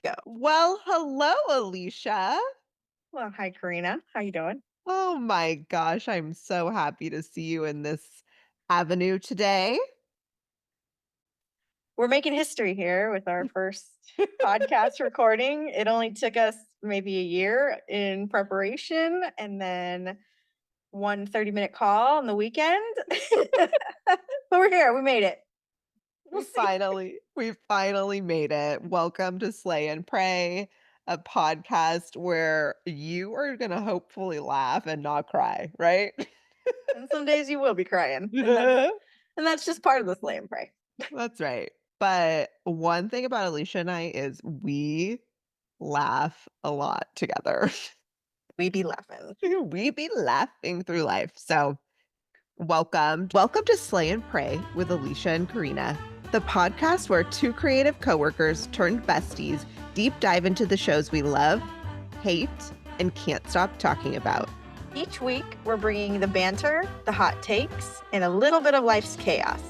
Go. Well, hello, Alicia. Well, hi, Corinna. How you doing? Oh my gosh, I'm so happy to see you in this avenue today. We're making history here with our first podcast recording. It only took us maybe a year in preparation and then one 30-minute call on the weekend. But we're here. We made it. We'll see. We finally made it. Welcome to Slay and Pray, a podcast where you are going to hopefully laugh and not cry, right? And some days you will be crying. And that's just part of the slay and pray. That's right. But one thing about Alicia and I is we laugh a lot together. We be laughing. We be laughing through life. So, welcome. Welcome to Slay and Pray with Alisha and Corinna, the podcast where two creative coworkers turned besties deep dive into the shows we love, hate, and can't stop talking about. Each week, we're bringing the banter, the hot takes, and a little bit of life's chaos.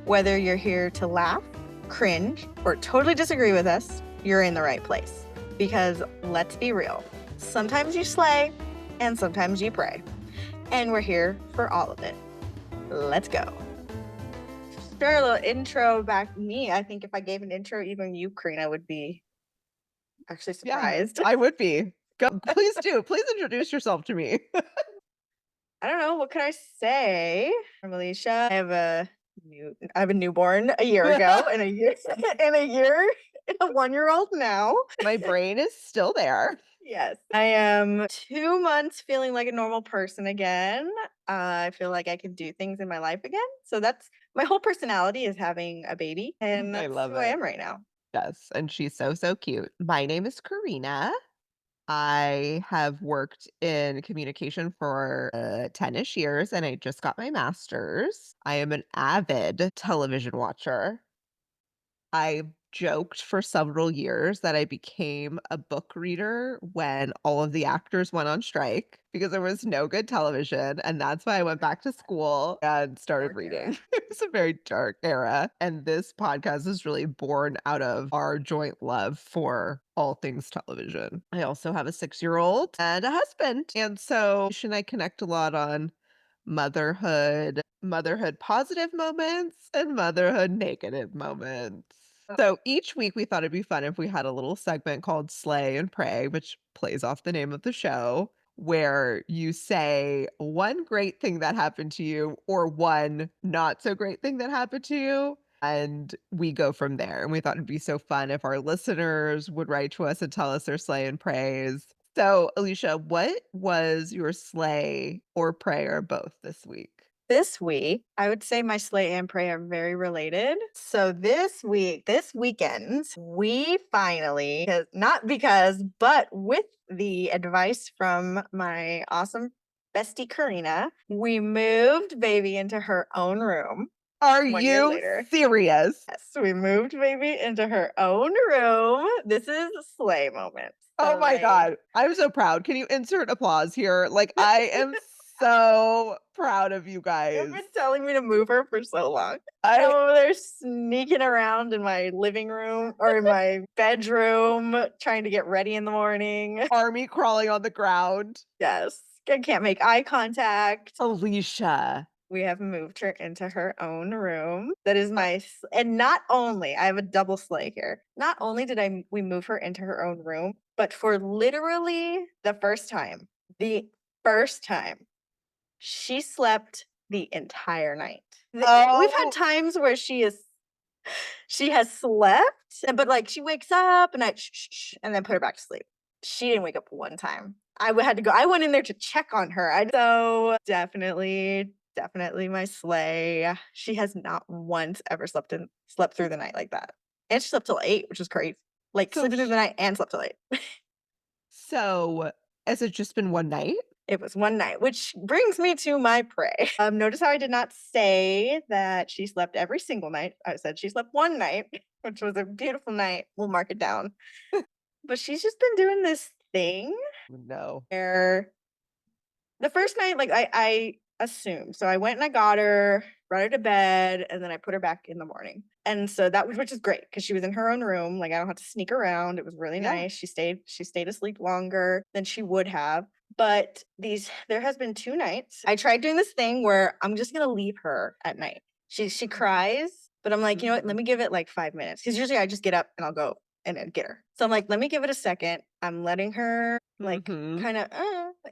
Whether you're here to laugh, cringe, or totally disagree with us, you're in the right place. Because let's be real, sometimes you slay and sometimes you pray. And we're here for all of it. Let's go. Sure, a little intro back to me. I think if I gave an intro, even you, Karina, would be actually Yeah, surprised. I would be. Go, please do. Please introduce yourself to me. I don't know, what can I say? I'm Alicia. I have a newborn a year ago and a year and a year and a 1-year-old now. My brain is still there. Yes. I am 2 months feeling like a normal person again. I feel like I can do things in my life again. So that's my whole personality is having a baby, and I that's love who I it. am right now. Yes, and she's so, so cute. My name is Karina. I have worked in communication for 10-ish years and I just got my master's. I am an avid television watcher. I joked for several years that I became a book reader when all of the actors went on strike because there was no good television. And that's why I went back to school and started Dark era. reading. It was a very dark era. And this podcast is really born out of our joint love for all things television. I also have a 6-year-old and a husband. And so she and I connect a lot on motherhood positive moments and motherhood negative moments. Oh, So each week we thought it'd be fun if we had a little segment called Slay and Pray, which plays off the name of the show, where you say one great thing that happened to you or one not so great thing that happened to you. And we go from there. And we thought it'd be so fun if our listeners would write to us and tell us their slay and praise. So, Alicia, what was your slay or pray or both this week? this week, I would say my slay and pray are very related. So this weekend, we finally, not because, but with the advice from my awesome bestie Karina, we moved baby into her own room Are 1 year you later. serious? Yes, we moved baby into her own room. This is a slay moment. Oh my Slay. god. I'm so proud. Can you insert applause here? Like, I am so proud of you You've guys. been telling me to move her for so long. I'm I over there sneaking around in my living room or in my bedroom, trying to get ready in the morning. army crawling on the ground. Yes, I can't make eye contact. Alicia. We have moved her into her own room. That is and not only I have a double slay here. Not only did we move her into her own room, but for literally the first time, she slept the entire night. We've had Oh, times where she has slept, but like she wakes up and and then put her back to sleep. She didn't wake up one time. Had to go. I went in there to check on her. So definitely my slay. She has not once ever slept through the night like that, and she slept till 8, which is crazy. Like so sleeping through the night and slept till 8. so has it just been one night? It was one night, which brings me to my pray. Notice how I did not say that she slept every single night. I said she slept one night, which was a beautiful night. We'll mark it down. But she's just been doing this thing No. where the first night, like assume. So I went and I got her, brought her to bed, and then I put her back in the morning. And so that was, which is great because she was in her own room. Like I don't have to sneak around. It was really Yeah. nice. She stayed asleep longer than she would have. But there has been 2 nights. I tried doing this thing where I'm just gonna leave her at night. She cries, but I'm like, you know what? Let Mhm. me give it like 5 minutes. Because usually I just get up and I'll go and then get her. So I'm like, let me give it a second. I'm letting her like Mhm. kind of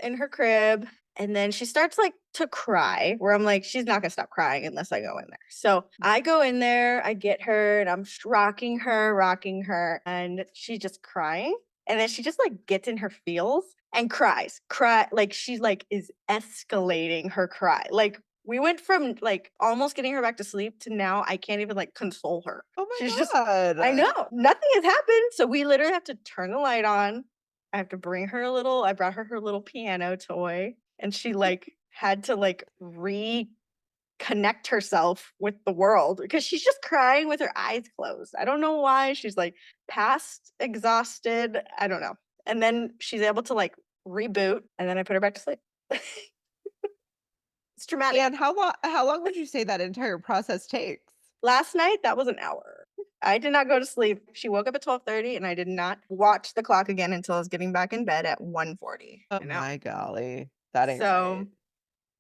in her crib. And then she starts like to cry, where I'm like, she's not gonna stop crying unless I go in there. So I go in there, I get her, and I'm rocking her, and she's just crying. And then she just like gets in her feels and cry like she like is escalating her cry. Like we went from like almost getting her back to sleep to now I can't even like console her. Oh She's my just I god. know nothing has happened. So we literally have to turn the light on. I have to bring her a little, I brought her little piano toy and she like had to like reconnect herself with the world because she's just crying with her eyes closed. I don't know why. She's like past exhausted. I don't know. And then she's able to like reboot and then I put her back to sleep. It's traumatic. And how long would you say that entire process takes? Last night, that was an hour. I did not go to sleep. She woke up at 12:30 and I did not watch the clock again until I was getting back in bed at 1:40. Oh I know. my golly. That ain't So right.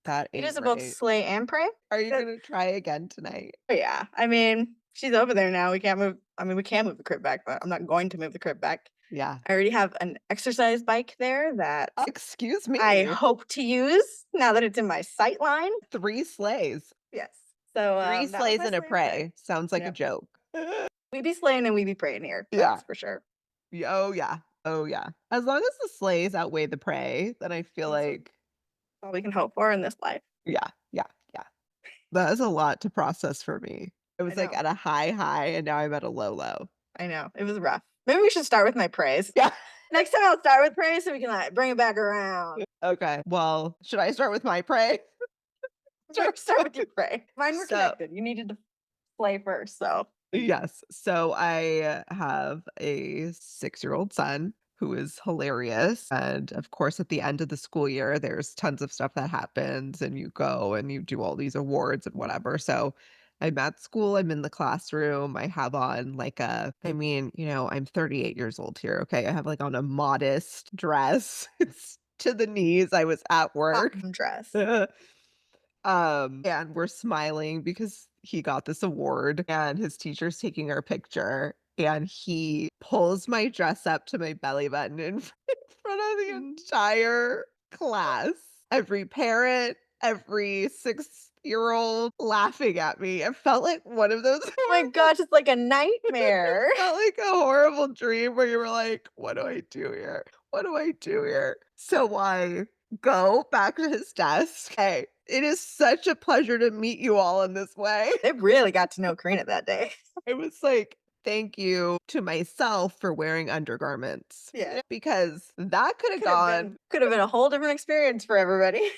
That it ain't is both right. slay and pray. Are you Uh, gonna try again tonight? but yeah, I mean, she's over there now. We can't move. I mean, we can move the crib back, but I'm not going to move the crib back. Yeah. I already have an exercise bike there that Excuse I me. hope to use now that it's in my sight line. 3 sleighs. Yes. So 3 that was sleighs my and a slay and pray. pray. Sounds like a Yep. joke. We be slaying and we be praying here. Yeah. That's for sure. Oh, yeah. Oh, yeah. As long as the sleighs outweigh the prey, then I feel That's like all we can hope for in this life. yeah, yeah, yeah. That is a lot to process for me. It I was, like, know. at a high, high, and now I'm at a low, low. I know. It was rough. Maybe we should start with my praise. Yeah. Next time I'll start with praise so we can like bring it back around. Okay. Well, should I start with my prey? Start with your pray. Mine were So connected. You needed to play first, so yes. So I have a 6-year-old son who is hilarious. And of course, at the end of the school year, there's tons of stuff that happens, and you go and you do all these awards and whatever. So I'm at school, I'm in the classroom, I have on like I'm 38 years old here. Okay. I have like on a modest dress. It's to the knees. I was at work. bottom dress. And we're smiling because he got this award and his teacher's taking our picture and he pulls my dress up to my belly button in front of the entire class. Every parent, every 6-year-old laughing at me. It felt like one of those Oh my gosh, it's like a it nightmare. felt like a horrible dream where you were like, "What do I do here? What do I do here?" So I go back to his desk. "Hey, it is such a pleasure to meet you all in this way." They really got to know Karina that day. I was like, "Thank you to myself for wearing undergarments." Yeah. Because that could have gone Could have been a whole different experience for everybody.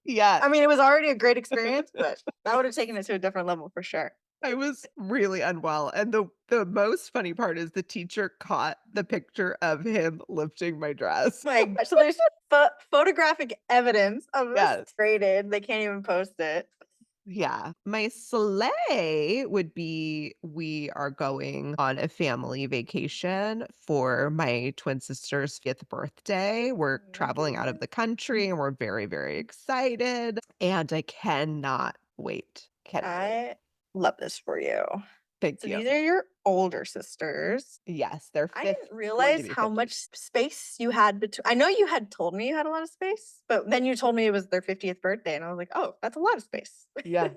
yeah, I mean, it was already a great experience, but that would have taken it to a different level for sure. I was really unwell, and the most funny part is the teacher caught the picture of him lifting my dress. My gosh, so there's photographic evidence of this Yes. graded. They can't even post it. Yeah. My sleigh would be we are going on a family vacation for my twin sister's 5th birthday. We're Oh my traveling out of goodness. the country and we're very, very excited. And I cannot wait. Cannot wait. I love this for you. Thank So you. these are your older sisters. Yes, they're I 5th didn't going realize to be how 50. much space you had between. I know you had told me you had a lot of space, but then you told me it was their 50th birthday, and I was like, oh, that's a lot of space. Yeah.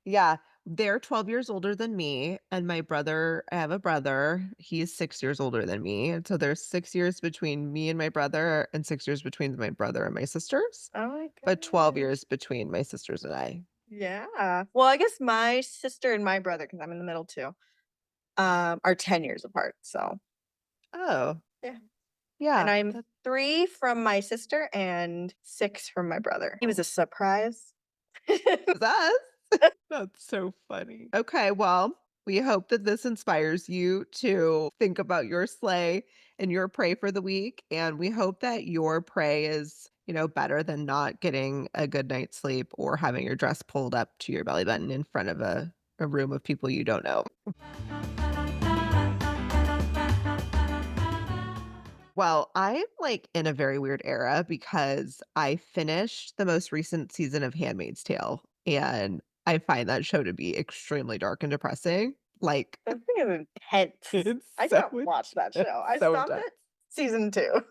Yeah. They're 12 years older than me. And I have a brother. He's 6 years older than me. And so there's 6 years between me and my brother, and 6 years between my brother and my sisters, Oh my but 12 gosh. years between my sisters and I. Yeah. Well, I guess my sister and my brother, because I'm in the middle too, are 10 years apart. So Oh, yeah. And yeah. I'm 3 from my sister and 6 from my brother. He was a surprise. That's us. That's so funny. Okay, well, we hope that this inspires you to think about your sleigh and your pray for the week. And we hope that your pray is better than not getting a good night's sleep or having your dress pulled up to your belly button in front of a room of people you don't know. Well, I'm, like, in a very weird era because I finished the most recent season of Handmaid's Tale, and I find that show to be extremely dark and depressing. Like, That thing is intense. it's I so can't watch that it's show. I so stopped intense. at season 2.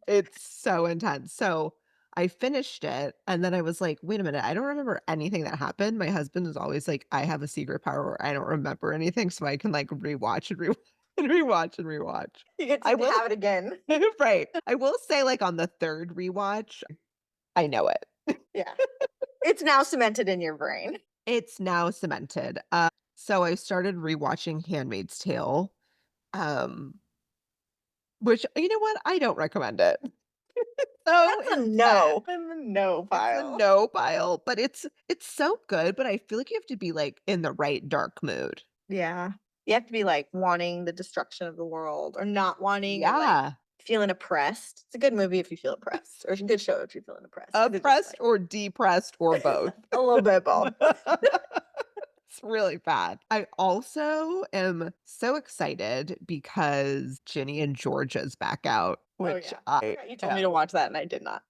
It's so intense. So, I finished it, and then I was like, "Wait a minute, I don't remember anything that happened." My husband is always like, "I have a secret power where I don't remember anything, so I can, like, rewatch and and rewatch and rewatch." You get I to will have it again. right. I will say, like, on the 3rd rewatch, I know it. Yeah. It's now cemented in your brain. It's now cemented. So I started rewatching Handmaid's Tale, um, which, you know what? I don't recommend it. So That's a instead, no. In the no it's a pile. no pile, but it's so good, but I feel like you have to be, like, in the right dark mood. Yeah. You have to be, like, wanting the destruction of the world or not wanting or, like, Yeah. feeling oppressed. It's a good movie if you feel oppressed, or it's a good show if you're feeling oppressed because it just, Oppressed like or depressed or both. a little bit of both. It's really bad. I also am so excited because Ginny and Georgia's back out, Oh, which yeah. I Yeah, you told me to am. watch that and I did not.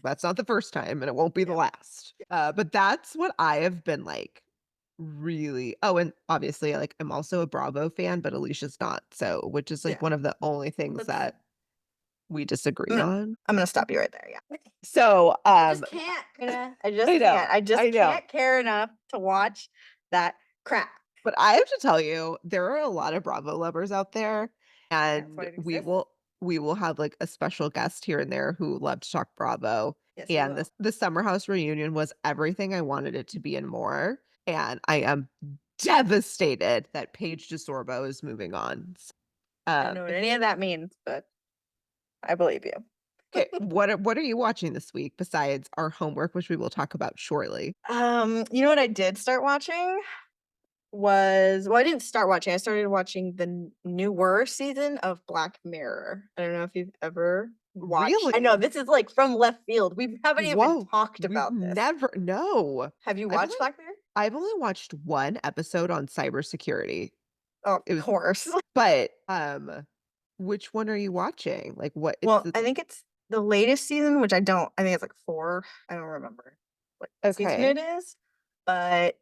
That's not the first time, and it won't be the Yeah. last. But that's what I have been, like, really and obviously, like, I'm also a Bravo fan, but Alicia's not, so which is, like, Yeah. one of the only things Let's that we disagree no, on. I'm gonna stop you right there, yeah. So, I just can't, I just I can't. know, I just I know. can't care enough to watch that crap. But I have to tell you, there are a lot of Bravo lovers out there, That's why and it we exists. will we will have, like, a special guest here and there who love to talk Bravo, Yes, we and will. the Summer House reunion was everything I wanted it to be and more, and I am devastated that Paige DeSorbo is moving on. I don't know what If any of that means, but I believe you. okay, what are you watching this week besides our homework, which we will talk about shortly? You know what I did start watching was well, I didn't start watching. I started watching the newer season of Black Mirror. I don't know if you've ever watched. I know Really? this is like from left field. We haven't even Whoa, talked we've about this. never no. Have you I've watched only Black Mirror? I've only watched 1 episode on cybersecurity. Oh, of It was course. but, which one are you watching? Like, what it's Well, the I think it's the latest season, which I think it's like 4. I don't remember what season okay. it is, but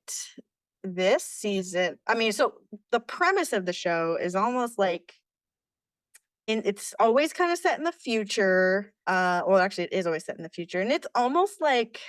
this season so the premise of the show is almost like it's always kinda set in the future, well, actually, it is always set in the future, and it's almost like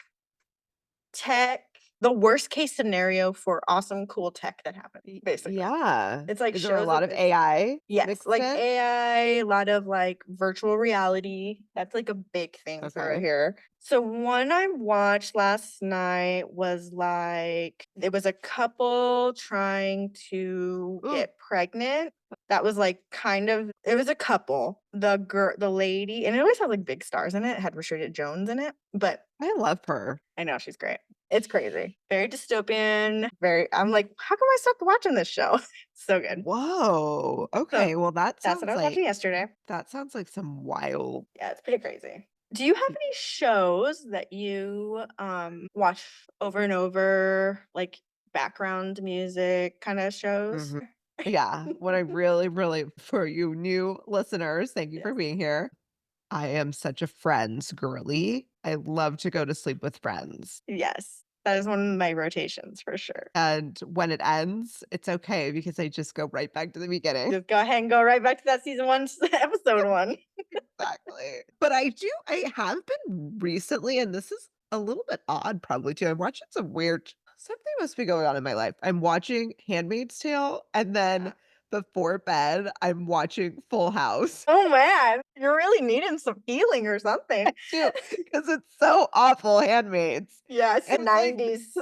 tech the worst case scenario for awesome, cool tech that happened, basically. Yeah. It's like Is there a shows lot up of this AI Yes, mixed like in? AI, a lot of, like, virtual reality. That's, like, a big thing for Okay. here. So one I watched last night was, like it was a couple trying to Ooh, get pregnant. That was, like, kind of it was a couple. The lady and it always has, like, big stars in it. It had Rashida Jones in it, but I love her. I know she's great. It's crazy. Very dystopian, very I'm like, "How come I stopped watching this show?" So good. Whoa. So Okay, well, that's what I was watching yesterday. that sounds like some wild Yeah, it's pretty crazy. Do you have any shows that you, watch over and over, like background music kinda shows? Mhm. Yeah, what I really, really for you new listeners, thank you for Yes. being here. I am such a Friends girly. I love to go to sleep with Friends. Yes. That is one of my rotations for sure. And when it ends, it's okay because I just go right back to the beginning. Just go ahead and go right back to that season 1 episode 1. Exactly. But I have been recently, and this is a little bit odd probably too. I'm watching some weird something must be going on in my life. I'm watching Handmaid's Tale, and then Yeah. before bed, I'm watching Full House. Oh, man. You're really needing some healing or something. Too, because it's so awful, Handmaids. Yeah, it's the And it's like, 90s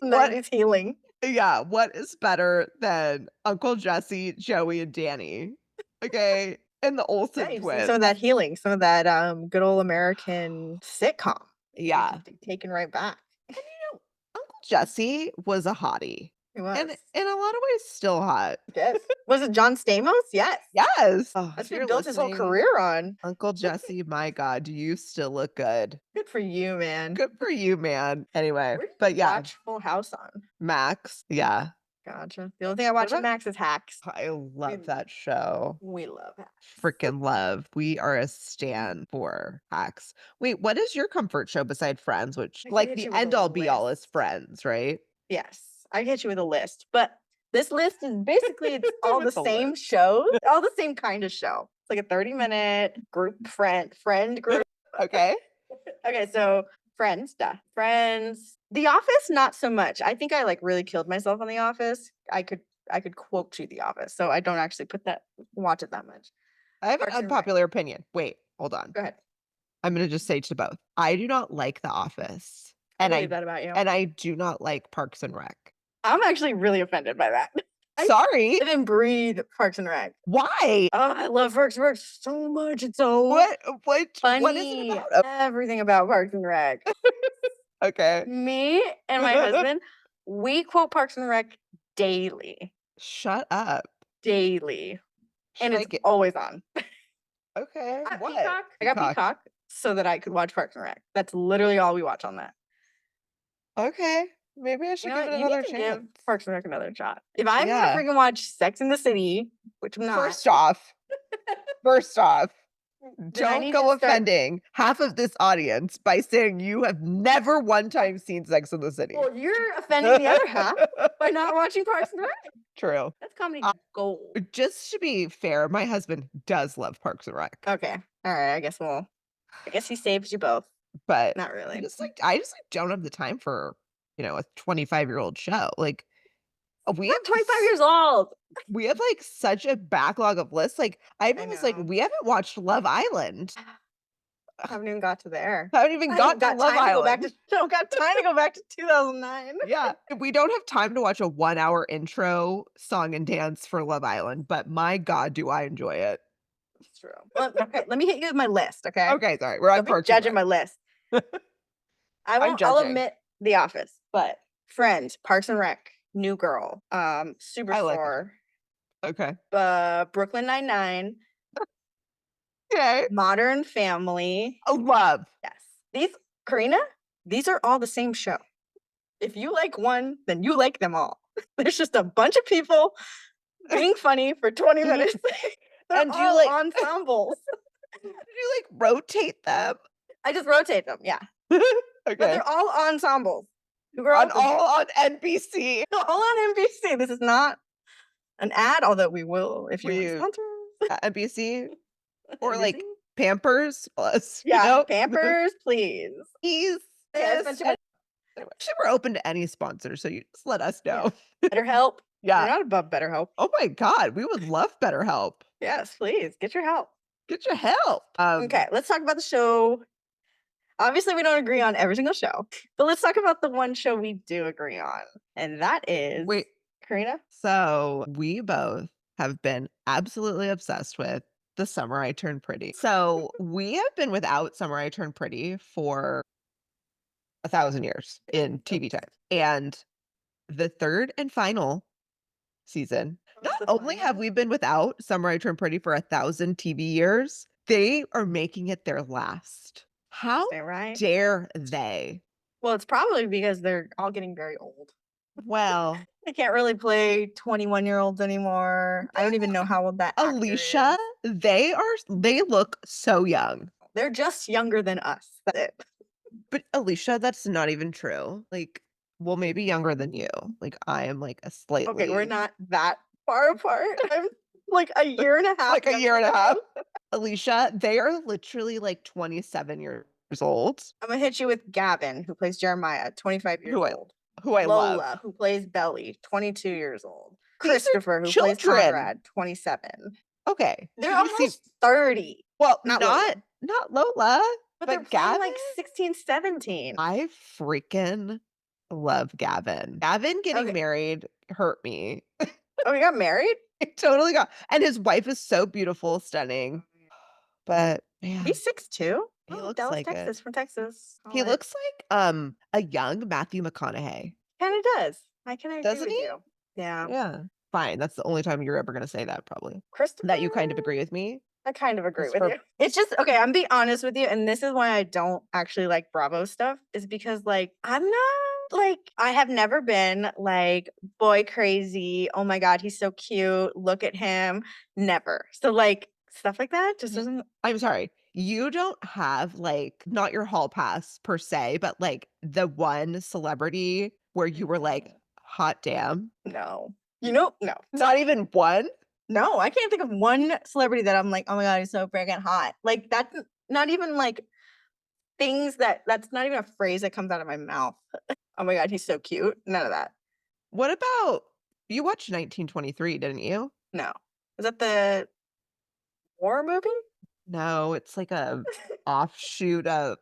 what 90s healing. yeah, what is better than Uncle Jesse, Joey, and Danny? Okay, and the Yeah, Olsen you've seen some of that twins. healing, some of that, good old American sitcom. You Yeah. can be taken right back. And, Uncle Jesse was a hottie. He And was. in a lot of ways still hot. Yes. Was it John Stamos? Yes. Yes. Oh, That's if what he you're built his whole listening, career on. Uncle Jesse, my God, you still look good. Good for you, man. Good for you, man. Anyway, Where did but you yeah, watch Full House on? Max, yeah. Gotcha. The only thing I What watch on about Max is Hacks. I We love that show. we love Hacks. Freaking love. We are a stan for Hacks. Wait, what is your comfort show beside Friends? Which I could like hit the you with a end all be all is list. Friends, right? Yes, I hit you with a list, but this list is basically it's all the With the same list. shows, all the same kind of show. It's like a 30-minute group friend group. Okay. Okay, so Friends, duh. Friends. The Office, not so much. I think I like really killed myself on The Office. I could quote you The Office, so I don't actually watch it that much. I have an Parks and Rec. unpopular opinion. Wait, hold on. Go ahead. I'm gonna just say to both. I do not like The Office, I and believe that about you. I do not like Parks and Rec. I'm actually really offended by that. I Sorry. live and breathe Parks and Rec. Why? Oh, I love Parks and Rec so much. It's so What is it funny. about? Oh, Everything about Parks and Rec. okay. Me and my husband, we quote Parks and Rec daily. Shut up. Daily. And Should I it's get always on. okay, At what? Peacock. I got Peacock so that I could watch Parks and Rec. That's literally all we watch on that. Okay, maybe I You should know give what? it You need another to give chance. Parks and Rec another shot. If I'm gonna Yeah. freaking watch Sex in the City, which I'm not, First off, then I don't need go to start. offending half of this audience by saying you have never one time seen Sex in the City. Well, you're offending the other half by not watching Parks and Rec. True. That's comedy gold. Just to be fair, my husband does love Parks and Rec, Okay. All right. I guess he saves you both. but Not really. I just like don't have the time for, a 25-year-old show. Like we Not have 25 years old. we have like such a backlog of lists. Like I I even was like, know. we haven't watched Love Island. Haven't even got to there. Haven't even I gotten ain't to got Love time to go back Island. to. Don't got time to go back to 2009. Yeah, we don't have time to watch a 1-hour intro song and dance for Love Island, but my God, do I enjoy it. It's true. Well, okay, let me hit you with my list. Okay. Okay, sorry, we're on Don't be Parks and judging Rec. my list. I'm I'll judging. admit The Office, but Friends, Parks and Rec, New Girl, I like it. Superstore, Okay. Brooklyn Nine-Nine, Okay. Modern Family. Love. Yes. These, Karina, these are all the same show. If you like one, then you like them all. There's just a bunch of people being funny for 20 minutes. They're And do you all like ensembles. do you like rotate them? I just rotate them, yeah. But Okay. they're all ensembles. On all on NBC. All on NBC. This is not an ad, although we will if you want We sponsors. NBC or NBC? like Pampers Plus, Yeah, Pampers, please. Please. Okay, I spent too much. Anyway, we're open to any sponsor, so you just let us know. BetterHelp. Yeah. You're not above BetterHelp. Oh my God, we would love BetterHelp. Yes, please get your help. Get your help. Okay, let's talk about the show. Obviously, we don't agree on every single show, but let's talk about the one show we do agree on, and that is Wait. Karina. So we both have been absolutely obsessed with The Summer I Turned Pretty. So we have been without Summer I Turned Pretty for 1,000 years in TV time. And the third and final season, not only have we been without Summer I Turned Pretty for 1,000 TV years, they are making it their last. How Right? dare they? Well, it's probably because they're all getting very old. Well, They can't really play 21-year-olds anymore. I don't even know how old that actor Alisha, is. they look so young. They're just younger than us. That's it. But Alicia, that's not even true. Like, well, maybe younger than you. Like, I am like a Okay, we're slightly not that far apart. I'm like a year and a half. like a year and a younger half. than you. Alicia, they are literally like 27 years old. I'm gonna hit you with Gavin, who plays Jeremiah, 25 years old. Who I Lola, love. who plays Belly, 22 years old. These are Christopher, who plays children. Conrad, 27. Okay. They're Did you see- almost 30. Well, Not not Lola, But they're but playing Gavin. like 16, 17. I freaking love Gavin. Gavin getting Okay. married hurt me. Oh, he got married? He totally got, and his wife is so beautiful, stunning. But man, He's 6'2". he Oh, looks Dallas, like Texas, it. from Texas. He looks like a young Matthew McConaughey. Kind of does. I can agree Doesn't with he? you. Yeah. Yeah. Fine, that's the only time you're ever gonna say that probably. That you kind of Christopher, agree with me? I kind of agree Is with for you. It's just okay, I'm being honest with you, and this is why I don't actually like Bravo stuff, is because, like, I'm not like I have never been like boy crazy. Oh my god, he's so cute. Look at him. Never. So like stuff like that just Y doesn't. I'm sorry, you don't have, like, not your hall pass per se, but, like, the one celebrity where you were like, No. "Hot damn." No. You know, no. Not even one? No, I can't think of one celebrity that I'm like, "Oh my god, he's so friggin' hot." Like, that's not even, like, things that's not even a phrase that comes out of my mouth. "Oh my god, he's so cute." None of that. What about you watched 1923, didn't you? No. Is that the war movie? No, it's like a offshoot of,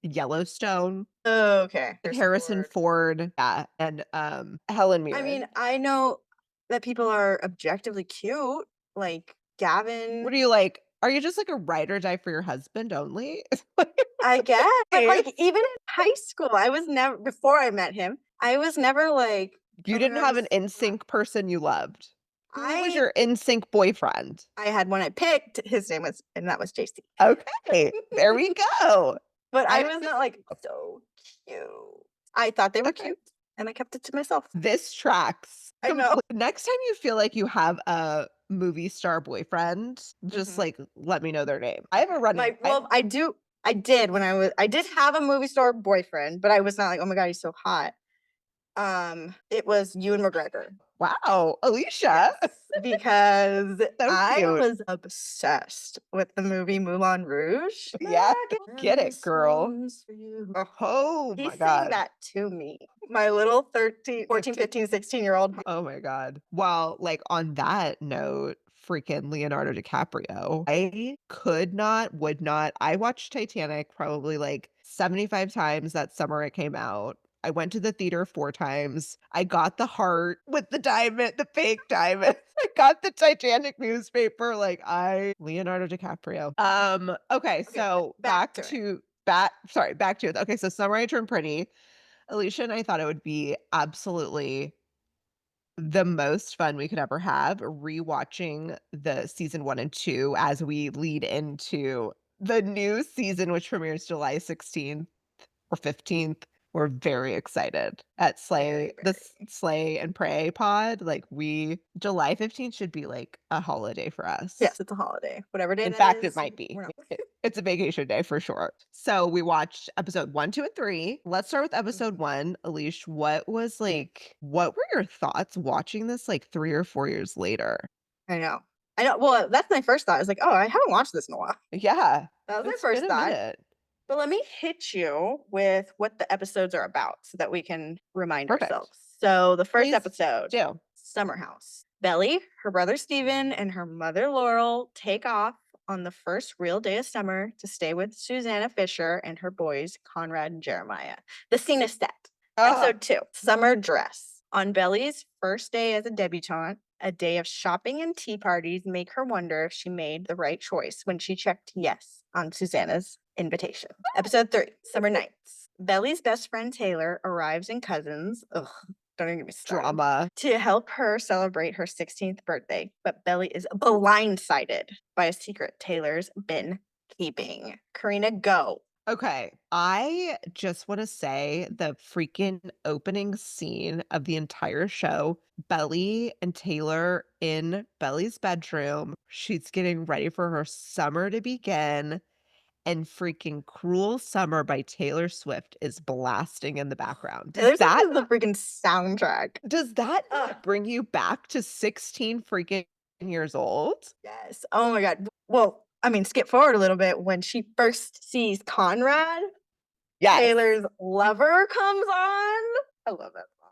Yellowstone. Oh, okay. Harrison Harrison Ford. Ford, yeah, and, Helen I mean, Mirren. I know that people are objectively cute, like What Gavin. are you like? Are you just like a ride or die for your husband only? I guess, but, Right. like, even in high school, I was never before I met him, I was never like, You "Oh my didn't god, have he's an so hot." NSYNC person you loved. Who was I your NSYNC boyfriend? I had one I picked, his name was and that was JC. Okay, there we go. But I I was not like, "So cute." I thought they were okay. cute, and I kept it to myself. This tracks I know. next time you feel like you have a movie star boyfriend, just, Mhm. like, let me know their name. I have a Okay. running I I did when I did have a movie star boyfriend, but I was not like, "Oh my god, he's so hot." It was Ewan McGregor. wow, Alicia, Yes, because so I cute. was obsessed with the movie Moulin Rouge. Yeah, get it, This girl. one's for you. Oh, Oh he my sang god. that to me. My little 13, 14, 15, 16-year-old. Oh my god. Well, like, on that note, freaking Leonardo DiCaprio. I could not, would not I watched Titanic probably, like, 75 times that summer it came out. I went to the theater 4 times. I got the heart with the diamond, the fake diamond. I got the Titanic newspaper, like, I Leonardo DiCaprio. Okay, Okay, so back to it. back to it. Okay, so Summer I Turned Pretty. Alicia and I thought it would be absolutely the most fun we could ever have rewatching the season 1 and 2 as we lead into the new season, which premieres July 16th or 15th. We're very excited at Very, very. Slay and Pray pod. Like we July 15th should be like a holiday for us. Yes, it's a holiday. Whatever day In that fact, it is, might be. we're not. It's a vacation day for sure. So we watched episode 1, 2, and 3. Let's start with episode Mhm. 1. Alish, what were your thoughts watching this like 3 or 4 years later? I know. I know. Well, that's my first thought. I was like, "Oh, I haven't watched this in a while." Yeah, That was my it's been first a thought. minute. But let me hit you with what the episodes are about so that we can remind Perfect. ourselves. So, the first Please episode, do. Summer House. Belly, her brother Steven, and her mother Laurel take off on the first real day of summer to stay with Susanna Fisher and her boys, Conrad and Jeremiah. The scene is set. Ah, Episode 2, Summer Dress. On Belly's first day as a debutante, a day of shopping and tea parties make her wonder if she made the right choice when she checked yes on Susanna's invitation. Episode 3, Summer Nights. Belly's best friend Taylor arrives in Cousins. Ugh, don't even get me started. drama. To help her celebrate her 16th birthday, but Belly is blindsided by a secret Taylor's been keeping. Karina, go. Okay, I just wanna say the freaking opening scene of the entire show, Belly and Taylor in Belly's bedroom, she's getting ready for her summer to begin, and freaking Cruel Summer by Taylor Swift is blasting in the background. Taylor Swift is the freaking soundtrack. Does that Ugh. not bring you back to 16 freaking years old? Yes. Oh my god. Well, I mean, skip forward a little bit when she first sees Conrad, Yes. Taylor's lover comes on. I love that song.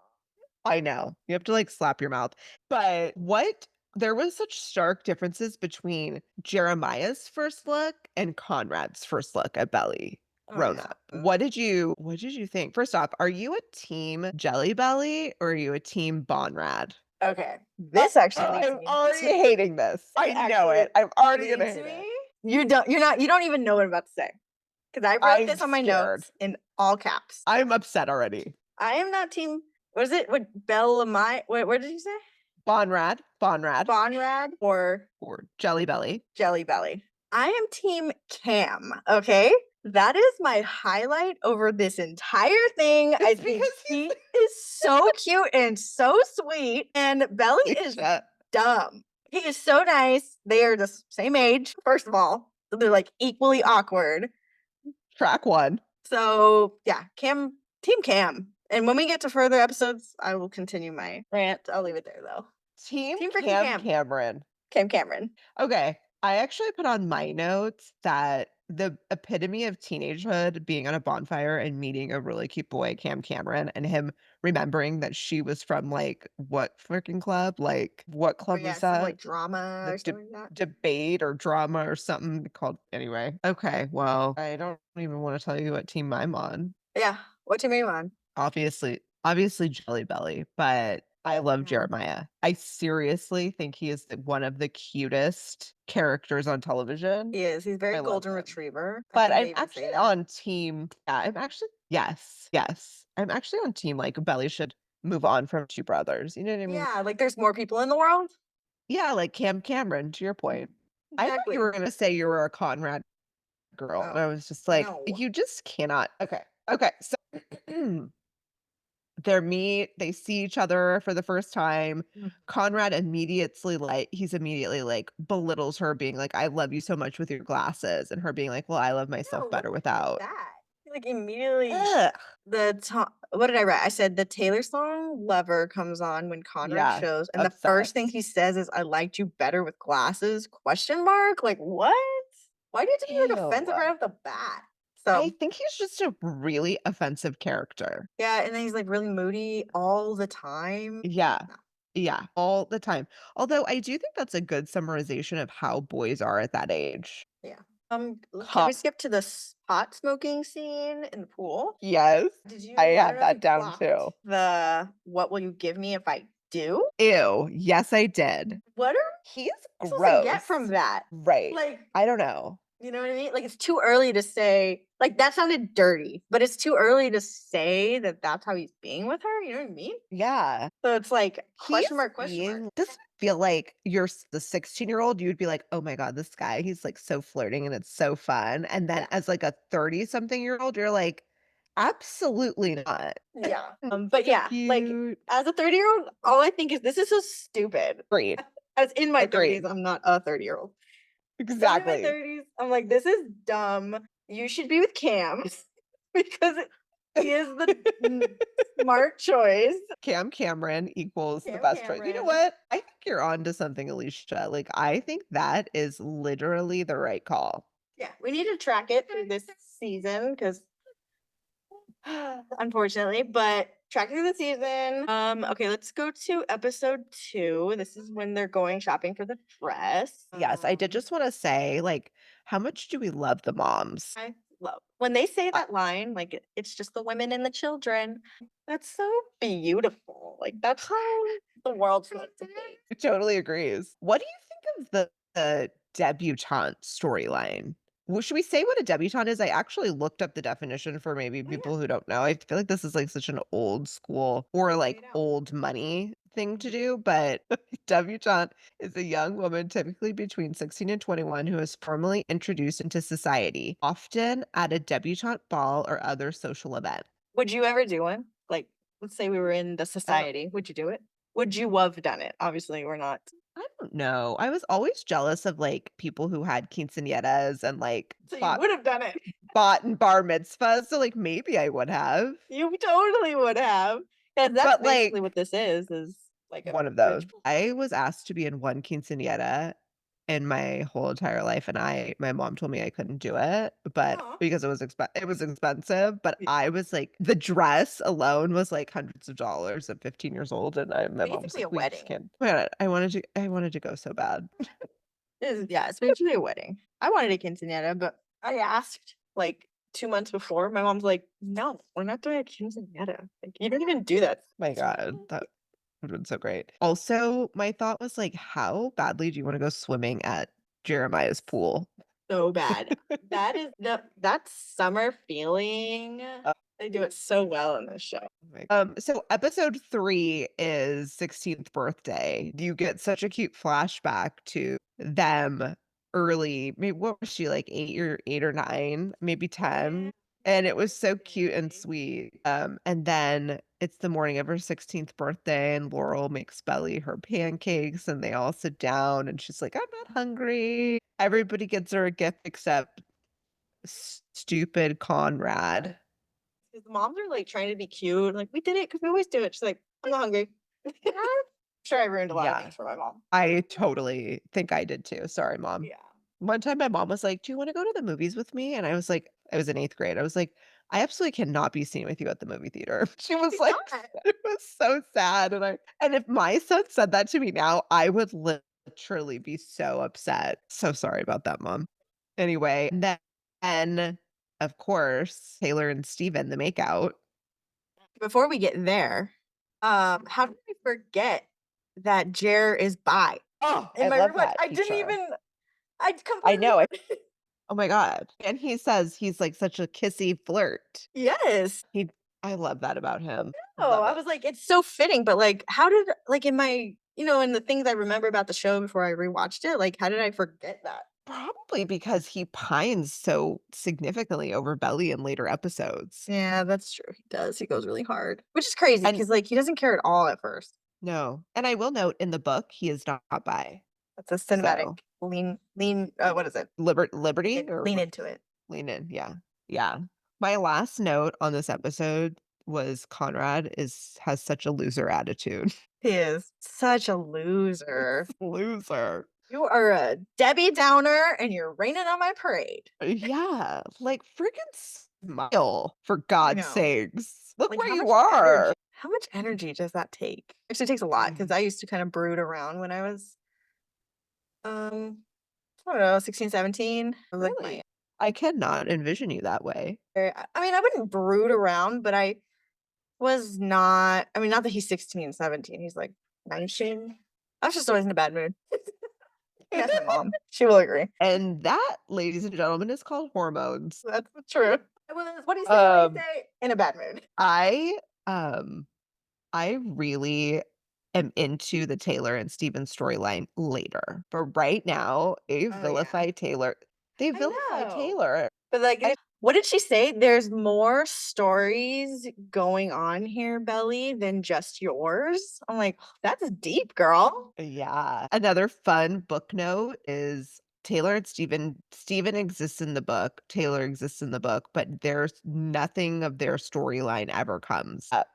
I know. You have to, like, slap your mouth. But what there was such stark differences between Jeremiah's first look and Conrad's first look at Belly Oh grown yeah. up. What did you think? First off, are you a team Jelly Belly or are you a team Bonrad? Okay. This actually leads I'm me already to hating this. it I know actually it. I'm already gonna leads hate it. me. You don't even know what I'm about to say. Because I wrote I'm this on my scared. notes in all caps. I'm upset already. I am not team what is it? What Bellamai? What did you say? Bonrad, Bonrad or or Jelly Belly. Jelly Belly? I am team Cam, okay? That is my highlight over this entire thing. I It's think because he is so cute and so sweet, and Belly he's is Alicia. dumb. He is so nice. They are the same age, first of all. So they're like equally awkward. Track one. So yeah, team Cam. And when we get to further episodes, I will continue my rant. I'll leave it there though. Team Team freaking Cam Cam. Cameron. Cam Cameron. Okay. I actually put on my notes that the epitome of teenagehood being on a bonfire and meeting a really cute boy, Cam Cameron, and him remembering that she was from like what freaking club? Like what Oh club yeah, was some that? like drama The or something like that. debate or drama or something called anyway. Okay, well, I don't even want to tell you what team I'm on. Yeah. What team are you on? Obviously Jelly Belly, but I love Yeah. Jeremiah. I seriously think he is one of the cutest characters on television. He is. He's very I love golden him. retriever. I But think I'm they even say actually that. on team I'm actually yes. I'm actually on team like Belly should move on from two brothers. You know what I mean? Yeah, like there's more people in the world. Yeah, like Cam Cameron, to your point. I thought you Exactly. were gonna say you were a Conrad girl. And Oh I was just like, no. you just cannot. Okay. Okay. So they see each other for the first time. Mm. Conrad immediately like belittles her, being like, I love you so much with your glasses, and her being like, well, I love No, myself what better the heck is without. that? Like immediately Ugh. what did I write? I said the Taylor song Lover comes on when Conrad Yeah, shows, and the first thing obsessed. he says is, I liked you better with glasses? Question mark? Like what? Why do you have to be like offensive Ew. right off the bat? I So think he's just a really offensive character. yeah, and then he's like really moody all the time. Yeah. No. Yeah, all the time. Although I do think that's a good summarization of how boys are at that age. Yeah. Can we Cop. skip to the pot smoking scene in the pool? Yes. Did I you? I don't had know if you that down clocked too. the "What will you give me if I do?" Ew. Yes, I did. What are He's we supposed to get from gross. that? Right. Like, I don't know. you know what I mean? Like, it's too early to say. Like, that sounded dirty, but it's too early to say that that's how he's being with her. You know what I mean? Yeah. So it's like He's question mark, question mark. being doesn't feel like the 16-year-old, you'd be like, "Oh my god, this guy, he's like so flirting and it's so fun." And then Yeah. as like a 30 something year old, you're like, "Absolutely not." Yeah. But So yeah, like cute. as a 30-year-old, all I think is this is so stupid. Agreed. As in my 30s, Agreed. I'm not a 30-year-old. So I'm in my Exactly. 30s. I'm like, this is dumb. You should be with Cam because he is the smart choice. Cam Cameron equals the Cam best choice. You know Cameron. what? I think you're on to something, Alicia. Like, I think that is literally the right call. Yeah, we need to track it through this season because unfortunately, but track it through the season. Okay, let's go to episode 2. This is when they're going shopping for the dress. Yes, I did just wanna say, like, how much do we love the moms? I love when they say I that line, like it's just the women and the children. That's so beautiful. Like that's how the world's meant to be. totally agrees. What do you think of the debutante storyline? Well, should we say what a debutante is? I actually looked up the definition for maybe Oh yeah, people who don't know. I feel like this is like such an old school or lay like it out. old money thing to Mhm. do, but debutante is a young woman typically between 16 and 21 who is formally introduced into society, often at a debutante ball or other social event. Would you ever do one? Like, let's say we were in the Uh, society. Would you do it? Would you have done it? Obviously, we're not. I don't know. I was always jealous of like people who had quinceañeras and like So you would have done it. bought and bar mitzvahs. So like maybe I would have. You totally would have. And that's But, basically like, what this is like a one of those. rich. I was asked to be in one quinceañera in my whole entire life, and my mom told me I couldn't do it, but Aw. because it was expensive, but I was like the dress alone was, like, hundreds of dollars at 15 years old, and my mom was Basically a like, "We just wedding. can't." Man, I wanted to go so bad. Yeah, it's basically a wedding. I wanted a quinceañera, but I asked like 2 months before. My mom's like, "No, we're not doing a quinceañera. Like, you don't even do that." My god, that would've been so great. Also, my thought was like, how badly do you wanna go swimming at Jeremiah's pool? So bad. That is the that summer feeling. They do it so well in this show. So episode 3 is 16th birthday. You get such a cute flashback to them early. Maybe what was she like 8 or 9, maybe 10. And it was so cute and sweet. And then it's the morning of her 16th birthday, and Laurel makes Belly her pancakes, and they all sit down, and she's like, I'm not hungry. Everybody gets her a gift except stupid Conrad. His moms are like trying to be cute. Like, we did it because we always do it. She's like, I'm not hungry. Sure, I ruined a lot of Yeah. things for my mom. I totally think I did too. Sorry, mom. Yeah. One time my mom was like, "Do you wanna go to the movies with me?" And I was like, I was in 8th grade. I was like, "I absolutely cannot be seen with you at the movie theater." She was She's like, not. it was so sad, and if my son said that to me now, I would literally be so upset. So sorry about that, mom. Anyway, then, of course, Taylor and Steven, the makeout. Before we get there, how did I forget that Jer is bi? Oh, In I my love rewatch, that I didn't feature. even. I I completely. know, oh my god, and he says he's, like, such a kissy flirt. Yes. He I love that about him. Oh, Love I it. was like, it's so fitting, but like, how did like in my in the things I remember about the show before I rewatched it, like, how did I forget that? Probably because he pines so significantly over Belly in later episodes. Yeah, that's true. He does. He goes really hard, which is crazy And because like he doesn't care at all at first. no, and I will note in the book, he is not bi. That's a cinematic So, lean. What is it? Liberty or Lean into it. lean in, yeah. Yeah. My last note on this episode was Conrad has such a loser attitude. He is such a loser. Loser. You are a Debbie Downer, and you're raining on my parade. Yeah, like, freaking smile, for I God's know. sakes. Look Like, where you are. how much energy does that take? Actually, it takes a lot because Mm, I used to kind of brood around when I was, I don't know, 16, 17. I was like my really? I cannot envision you that way. I mean, I wouldn't brood around, but I was not I mean, not that he's 16, 17. He's like 19. I was just always in a bad mood. That's my mom. She will agree. And that, ladies and gentlemen, is called hormones. That's true. I was what do you say? What do you Um, say? In a bad mood. I, um, I really am into the Taylor and Steven storyline later, but right now, Oh, yeah. they I vilify know. Taylor. But, like, I what did she say? There's more stories going on here, Belly, than just yours. I'm like, that's deep, girl. Yeah. Another fun book note is Taylor and Steven exists in the book, Taylor exists in the book, but there's nothing of their storyline ever comes up.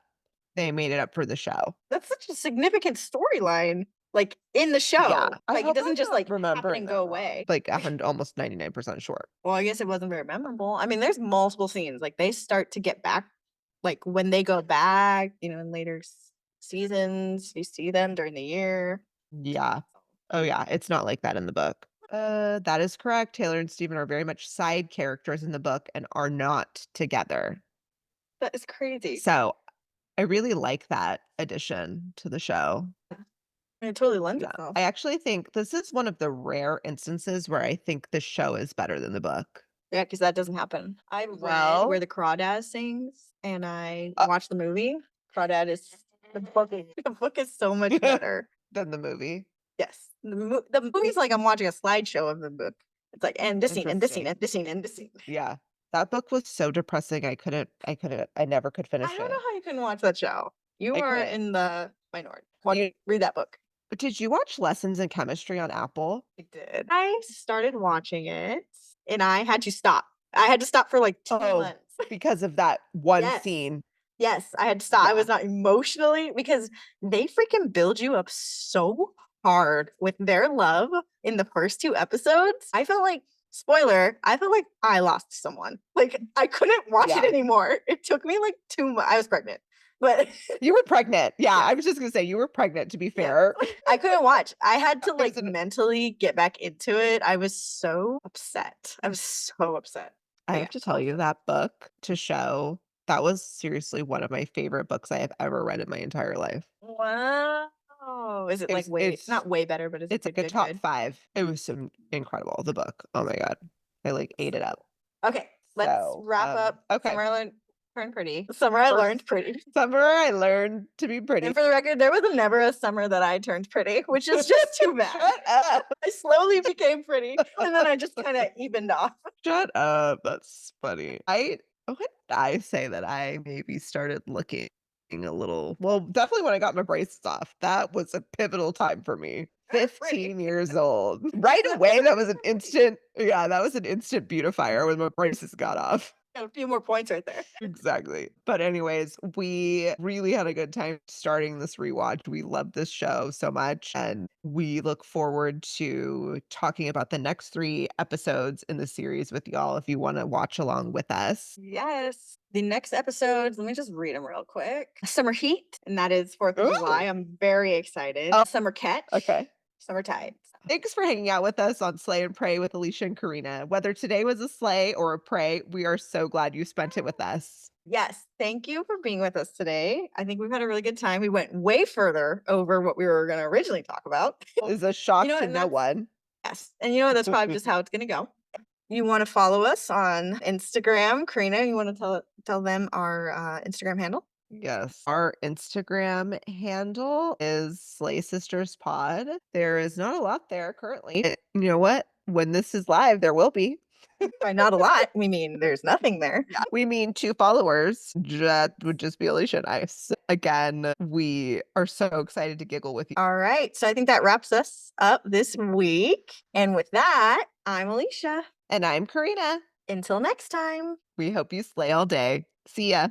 They made it up for the show. That's such a significant storyline, like, in the Yeah, show. I Like, it hope doesn't I'm just, not like, happen remembering and that go wrong. away. Like, almost 99% sure. Well, I guess it wasn't very memorable. I mean, there's multiple scenes. Like, they start to get back like, when they go back, in later seasons, you see them during the year. Yeah. Oh, yeah, it's not like that in the book. That is correct. Taylor and Steven are very much side characters in the book and are not together. That is crazy. So, I really like that addition to the show. It totally lends Yeah. itself. I actually think this is one of the rare instances where I think the show is better than the book. Yeah, because that doesn't happen. I read where Well, the crawdad sings, and I uh, watched the movie. Crawdad is the book is so much better. than the movie. Yes, the movie's like I'm watching a slideshow of the book. It's like and this scene and this scene Interesting. and this scene and this scene. Yeah. That book was so depressing, I never could I finish don't know it. how you couldn't watch that show. You I are couldn't. in the minority. You Read that book. but did you watch Lessons in Chemistry on Apple? I did. I started watching it, and I had to stop. I had to stop for like 2 Oh, months. because of that one Yes. scene. Yes, I had to stop. I Yeah. was not emotionally because they freaking build you up so hard with their love in the first 2 episodes. I felt like spoiler, I felt like I lost someone. Like, I couldn't watch it Yeah. anymore. It took me like 2 months. I was pregnant, but You were pregnant. Yeah, I yes, was just gonna say you were pregnant, to be yes. fair. I couldn't watch. I had to It was like an mentally get back into it. I was so upset. I was so upset. I But have yeah. to tell you that book to show that was seriously one of my favorite books I have ever read in my entire life. Wow. Is it It like was way not way better, but is it it's good, like a good, top good? 5. It was so incredible, the book. Oh my god. I, like, ate it up. Okay, let's So, wrap up okay. Summerlin. Turned pretty. The summer I learned pretty. Summer I learned to be pretty. And for the record, there was never a summer that I turned pretty, which is just too bad. Shut up. I slowly became pretty, and then I just kind of evened off. Shut up. That's funny. When did I say that I maybe started looking a little well, definitely when I got my braces off. That was a pivotal time for me. Pretty. 15 years old. Right away, that was an instant beautifier when my braces got off. Got a few more points right there. Exactly. But anyways, we really had a good time starting this rewatch. We love this show so much, and we look forward to talking about the next 3 episodes in the series with y'all if you wanna watch along with us. Yes. The next episodes, let me just read them real quick. Summer Heat, and that is 4th of July. Ooh. I'm very excited. Oh, Summer Catch. okay. Summer Tides. Thanks for hanging out with us on Slay and Pray with Alicia and Corinna. Whether today was a slay or a pray, we are so glad you spent it with us. Yes, thank you for being with us today. I think we've had a really good time. We went way further over what we were going to originally talk about. Is a shock You know, to and no one. Yes, and you know what? That's probably just how it's going to go. You want to follow us on Instagram, Karina? You want to tell them our Instagram handle? Yes. Our Instagram handle is Slay Sisters Pod. There is not a lot there currently. You know what? When this is live, there will be. By not a lot, we mean there's nothing there. Yeah. We mean 2 followers. That would just be Alicia and I. So again, we are so excited to giggle with you. All right, so I think that wraps us up this week. And with that, I'm Alicia. And I'm Karina. Until next time. We hope you slay all day. See ya.